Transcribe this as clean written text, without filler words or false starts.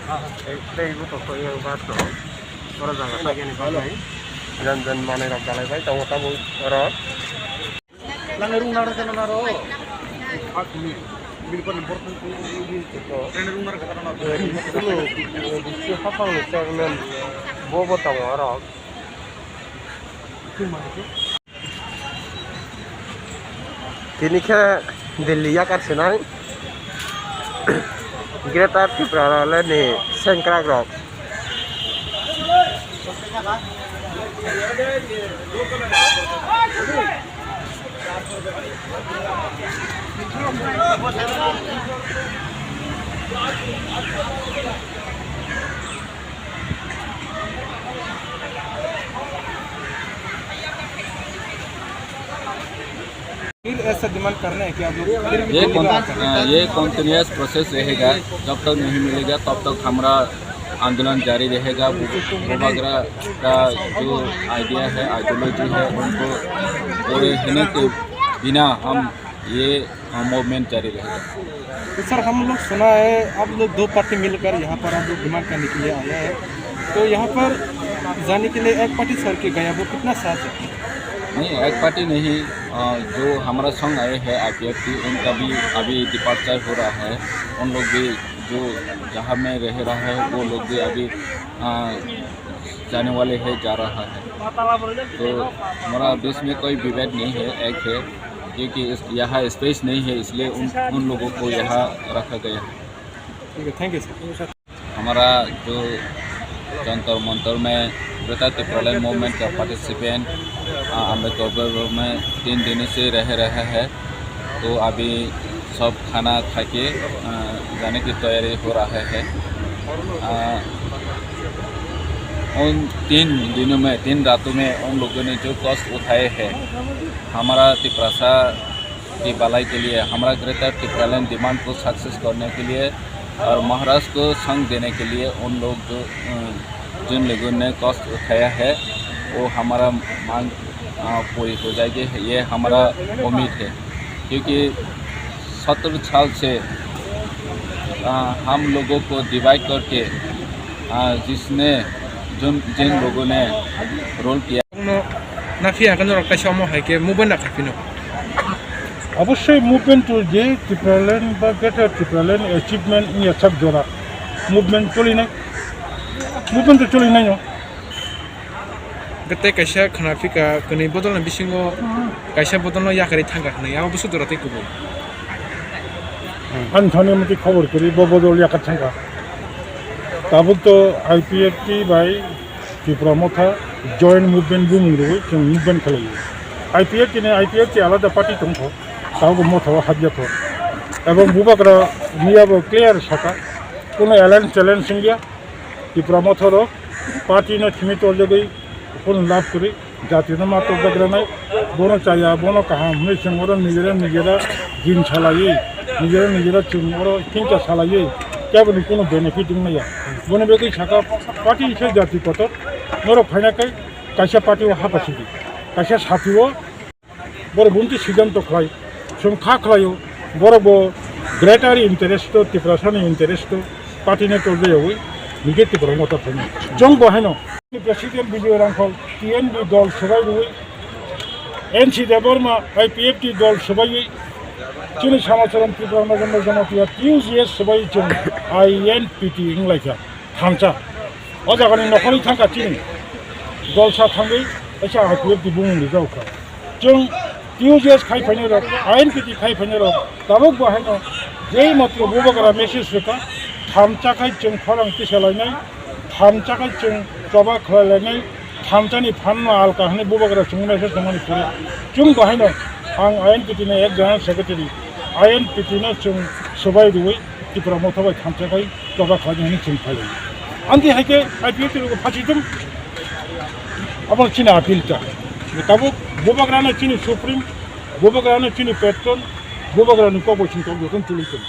दैबो थखयो बातो ora jaga tageni balai jan jan mane rok dalai bai tawo tawo ora langai rung naro jana naro akli bilpon important ko bil to tren rung naro kata naro itu bisi hafang ni segmen bobo tawo ora kini ke Delhi ya kar senai Greta Thunberg ni sengkrak rok ऐसा demand करना है कि आप लोग ये continuous process रहेगा। जब तक नहीं मिलेगा तब तक हमारा आंदोलन जारी रहेगा। वगैरह का जो आइडिया है, आइडियोलॉजी है, उनको पूरे होने के बिना हम ये मूवमेंट जारी रहेगा। तो सर हम लोग सुना है आप लोग दो पार्टी मिलकर यहाँ पर आप लोग डिमांड करने के लिए आया है, तो यहाँ पर जाने के लिए एक पार्टी सर के गया वो कितना साथ है? नहीं, एक पार्टी नहीं, जो हमारा संघ आए हैं IPF की उनका भी अभी डिपार्चर हो रहा है। उन लोग भी जो जहाँ में रह रहा है वो लोग भी अभी जाने वाले हैं, जा रहा है। तो हमारा बीच में कोई विवाद नहीं है, एक है क्योंकि यहाँ स्पेस नहीं है, इसलिए उन लोगों को यहाँ रखा गया है। ठीक है, थैंक यू सर। हमारा जो जंतर मंतर में ग्रेटर त्रिपुरालैंड मूवमेंट का पार्टिसिपेंट अम्बेडकर में 3 दिन से रह रहा है। तो अभी सब खाना खा के जाने की तैयारी हो रहा है। उन 3 दिनों में 3 रातों में उन लोगों ने जो कष्ट उठाए हैं, हमारा त्रिपुरा की भलाई के लिए, हमारा ग्रेटर त्रिपुरालैंड डिमांड को सक्सेस करने के लिए और महाराष्ट्र को संग देने के लिए उन लोग जिन लोगों ने कष्ट उठाया है वो हमारा मांग पूरी हो जाएगी, ये हमारा उम्मीद है। क्योंकि 70 साल से हम लोगों को डिवाइड करके जिसने जिन लोगों ने रोल किया অবশ্যই মুভমেন্ট যে ত্রিপুরাল্যান্ড বা গ্রেটার ত্রিপুরাল্যান্ড অ্যাচিভমেন্ট নিয়ে সব জোড়া মুভমেন্ট চলি নাই মুভমেন্ট চলি নাই गते कैसा खनाफी का कने बदल ना बिसिंगो कैसा बदल ना याकरी थांगा खने या बुसु दरते कुबो आं थाने मते खबर करी बदल याका थांगा ताबो तो IPF की बाय त्रिपुरा मथा जॉइंट मुभमेंट बुंगरो जों मुभमेंट खालायो IPF की आलादा पार्टी दंख ताबो मथाव हाबजाथ एवं बुबाग्रा नियाबो क्लियर साका कोनो एलायंस चैलेंज गया त्रिपुरा मथार पार्टी न थीमित जगै कोन लाभ करी जाति न मात्र बग्रानाय बोनो चाया बोनो कहा हमने संगरो निजेरा दिन सालायै निजेरा चुंगरो किंचा सालायै केबो कोनो बेनिफिट नया बोनो बेकै साका पार्टी से जाति कत नरो फाइनाकै कैसा पार्टी हापासिदि कैसा साथिओ बर बुंति सिद्धांत खाय जों खा खालायो बरबो ग्रेटर इंटरेस्ट त्रिपुरानि इंटरेस्ट पार्टी ने तोजयै निगेटिव रंगता फैनो जों बहायनो प्रेसिडेंट विजय रांखल TNB दल सबाई NC देवबर्मा IPF की दल सबाई चीनी समाचारम त्रिपुरा नगम जमातिया TUGS सबाई जों INPT इंग्लाइका थांचा अजागानि नखरनि थांका चीनी दल सा थांगै ऐसा IPF की बुंनि जावखा जों TUGS खायफायनो रक INPT खायफायनो रक दाबो बहायनो जे मात्र बुबाग्रा मेसेज होका थामचाखाय जों फालांथि सालायनाय थामचाखाय जों जबा खालायनाय थामचानि फाननो आलका होनो बुबाग्रा सोंनायसो सोंनानै फुरे जों बाहायनो आं INPT नि एक जनरल सेक्रेटारि INPT नो जों सबाय दुवै त्रिपुरा मथाबाय थामचाखाय जबा खालायनायनि जों फालियो आंनि हायके IPF लोगो फासिदों आबार चिना आपिलता ताबो बुबाग्रानो चिनि सुप्रीम बुबाग्रानो चिनि पेट्रन बुबाग्रानो कबसिन तो बेखौनो तुलिदों